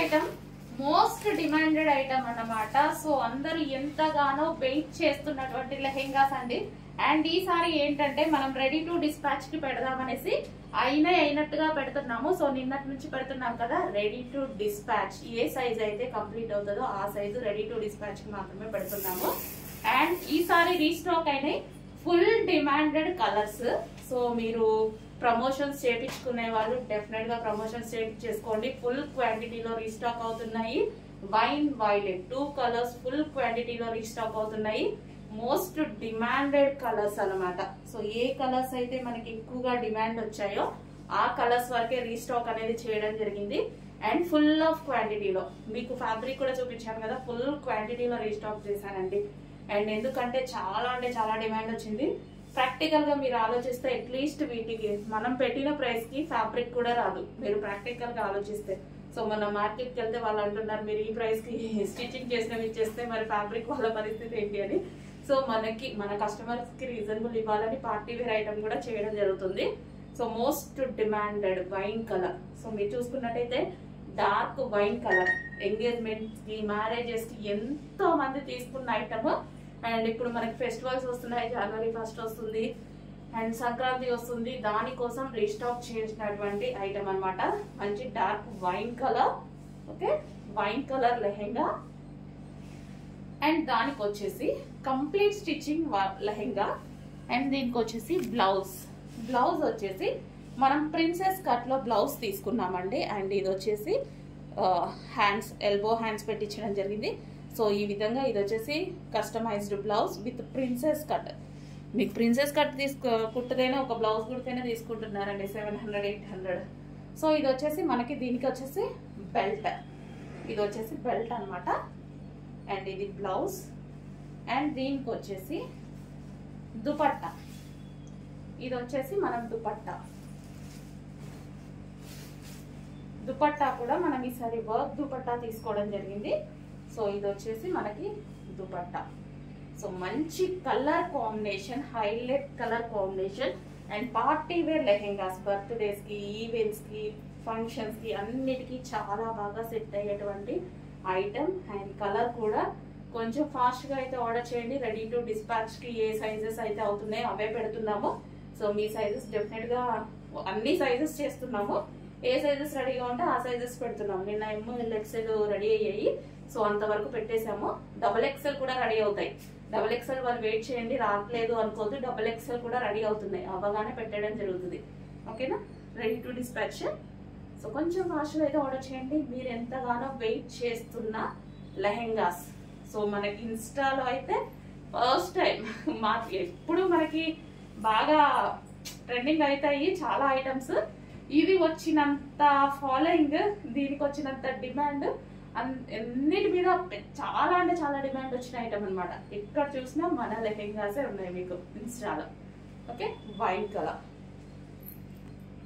Item most demanded item అన్నమాట. So అందరూ ఎంతగానో వెయిట్ చేస్తున్నటువంటి లెహెంగాస్ అండి. అండ్ ఈసారి ఏంటంటే మనం రెడీ టు డిస్పాచ్ కి పెడదామనేసి అయినట్టుగా పెడుతున్నాము. సో నిన్నటి నుంచి పెడుతున్నాం కదా, ready to dispatch A size అయితే కంప్లీట్ అవుతుందో ఆ సైజు రెడీ టు డిస్పాచ్ కి మాత్రమే పెడుతున్నాము. అండ్ ఈసారి రీస్టాక్ అయినాయి ఫుల్ డిమాండెడ్ కలర్స్. సో మీరు ప్రమోషన్స్ చేయించుకునే వాళ్ళు డెఫినెట్ గా ప్రమోషన్స్ చేయించేసుకోండి. ఫుల్ క్వాంటిటీలో రీస్టాక్ అవుతున్నాయి. వైన్ వైలెట్ 2 కలర్స్ ఫుల్ క్వాంటిటీలో రీస్టాక్ అవుతున్నాయి. మోస్ట్ డిమాండెడ్ కలర్స్ అన్నమాట. సో ఏ కలర్స్ అయితే మనకి ఎక్కువగా డిమాండ్ వచ్చాయో ఆ కలర్స్ వరకే రీస్టాక్ అనేది చేయడం జరిగింది. అండ్ ఫుల్ ఆఫ్ క్వాంటిటీలో మీకు ఫ్యాబ్రిక్ కూడా చూపించాను కదా, ఫుల్ క్వాంటిటీలో రీస్టాక్ చేశానండి. అండ్ ఎందుకంటే చాలా అంటే చాలా డిమాండ్ వచ్చింది. ప్రాక్టికల్ గా మీరు ఆలోచిస్తే అట్లీస్ట్ వీటికి మనం పెట్టిన ప్రైస్ కి ఫ్యాబ్రిక్ కూడా రాదు, మీరు ప్రాక్టికల్ గా ఆలోచిస్తే. సో మనం మార్కెట్ కి వెళ్తే వాళ్ళు అంటున్నారు మీరు ఈ ప్రైస్ కి స్టిచ్చింగ్ చేసినవి ఇచ్చేస్తే మరి ఫ్యాబ్రిక్ వాళ్ళ పరిస్థితి ఏంటి అని. సో మన కస్టమర్స్ కి రీజనబుల్ ఇవ్వాలని పార్టీ వేర్ ఐటమ్ కూడా చేయడం జరుగుతుంది. So most demanded wine colour. So మీరు చూసుకున్నట్టయితే డార్క్ వైన్ కలర్ ఎంగేజ్మెంట్ కి మ్యారేజెస్ కి ఎంతో మంది తీసుకున్న ఐటమ్. అండ్ ఇప్పుడు మనకి ఫెస్టివల్స్ వస్తున్నాయి, జనవరి 1 వస్తుంది అండ్ సంక్రాంతి వస్తుంది, దానికోసం రీస్టాక్ చేసినటువంటి ఐటమ్ అన్నమాట. మంచి dark wine colour. Okay, wine colour lehenga. And దానికి వచ్చేసి కంప్లీట్ స్టిచ్చింగ్ లెహెంగా. అండ్ దీనికి వచ్చేసి బ్లౌజ్ వచ్చేసి మనం ప్రిన్సెస్ కట్ లో బ్లౌజ్ తీసుకున్నామండి. అండ్ ఇది వచ్చేసి హ్యాండ్స్ ఎల్బో హ్యాండ్స్ పెట్టించడం జరిగింది. సో ఈ విధంగా ఇది వచ్చేసి customized blouse with princess cut. మీకు ప్రిన్సెస్ కట్ కుట్టదైనా ఒక బ్లౌజ్ కుడితేనే తీసుకుంటున్నారండి 700-800. సో ఇది వచ్చేసి మనకి దీనికి వచ్చేసి బెల్ట్. ఇది వచ్చేసి బెల్ట్ అనమాట. అండ్ ఇది బ్లౌజ్. అండ్ దీనికి వచ్చేసి దుపట్టా. ఇది వచ్చేసి మనం దుపట్టా కూడా మనం ఈసారి వర్క్ దుపట్టా తీసుకోవడం జరిగింది. సో ఇది వచ్చేసి మనకి దుపట్టా. సో మంచి colour combination, highlight colour combination. And party wear lehengas birthdays కి, ఈవెంట్స్ కి, ఫంక్షన్స్ కి అన్నిటికీ చాలా బాగా సెట్ అయ్యేటువంటి ఐటమ్. అండ్ కలర్ కూడా కొంచెం ఫాస్ట్ గా అయితే ఆర్డర్ చేయండి. రెడీ టు డిస్పాచ్ కి ఏ సైజెస్ అయితే అవుతున్నాయో అవే పెడుతున్నాము. సో మీ సైజెస్ డెఫినెట్ గా అన్ని సైజెస్ చేస్తున్నాము. ఏ సైజెస్ రెడీగా ఉంటే ఆ సైజెస్ పెడుతున్నాము. నిన్న ML-XL రెడీ అయ్యాయి. సో అంతవరకు పెట్టేశాము. XXL కూడా రెడీ అవుతాయి. XXL వాళ్ళు వెయిట్ చేయండి, రావట్లేదు అనుకోవద్దు. XXL కూడా రెడీ అవుతున్నాయి, అవగానే పెట్టడం జరుగుతుంది. ఓకేనా, రెడీ టు డిస్పాచ్. సో కొంచెం ఫాస్ట్గా అయితే ఆర్డర్ చేయండి. మీరు ఎంతగానో వెయిట్ చేస్తున్న లెహెంగాస్. సో మనకి ఇన్స్టాలో అయితే ఫస్ట్ టైం ఎప్పుడు మనకి బాగా ట్రెండింగ్ అవుతాయి చాలా ఐటమ్స్. ఇది వచ్చినంత ఫాలోయింగ్, దీనికి వచ్చినంత డిమాండ్, అన్నిటి మీద చాలా అంటే చాలా డిమాండ్ వచ్చిన ఐటమ్ అనమాట. ఎక్కడ చూసినా మన లెహెంగాసే ఉన్నాయి మీకు ఇన్స్టాలో. Okay, white colour.